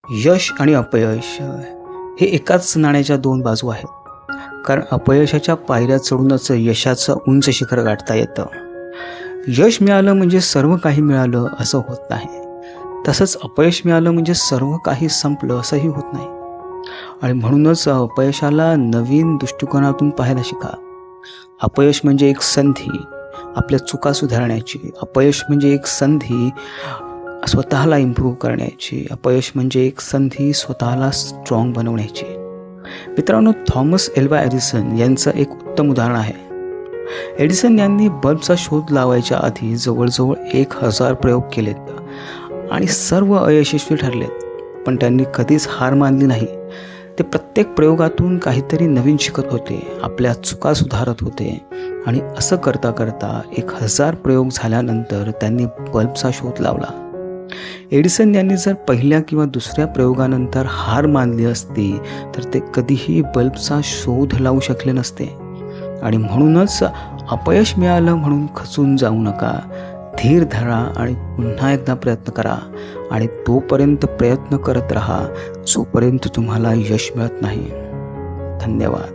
यश आणि अपयश हे एकाच नाण्याच्या दोन बाजू आहेत. कारण अपयशाच्या पायऱ्या चढूनच यशाचं उंच शिखर गाठता येतं. यश मिळालं म्हणजे सर्व काही मिळालं असं होत नाही. तसंच अपयश मिळालं म्हणजे सर्व काही संपलं असंही होत नाही. आणि म्हणूनच अपयशाला नवीन दृष्टिकोनातून पाहायला शिका. अपयश म्हणजे एक संधी आपल्या चुका सुधारण्याची. अपयश म्हणजे एक संधी स्वतःला इम्प्रूव्ह करण्याची. अपयश म्हणजे एक संधी स्वतःला स्ट्रॉंग बनवण्याची. मित्रांनो, थॉमस एल्वा एडिसन यांचं एक उत्तम उदाहरण आहे. एडिसन यांनी बल्बचा शोध लावायच्या आधी जवळजवळ 1000 प्रयोग केलेत आणि सर्व अयशस्वी ठरलेत. पण त्यांनी कधीच हार मानली नाही. ते प्रत्येक प्रयोगातून काहीतरी नवीन शिकत होते, आपल्या चुका सुधारत होते आणि असं करता करता 1000 प्रयोग झाल्यानंतर त्यांनी बल्बचा शोध लावला. एडिसन यांनी जर पहिल्या किंवा दुसऱ्या प्रयोगानंतर हार मानली असती तर ते कधीही बल्बचा शोध लावू शकले नसते. आणि म्हणूनच अपयश मिळालं म्हणून खचून जाऊ नका. धीर धरा आणि पुन्हा एकदा प्रयत्न करा आणि तोपर्यंत प्रयत्न करत राहा जोपर्यंत तुम्हाला यश मिळत नाही. धन्यवाद.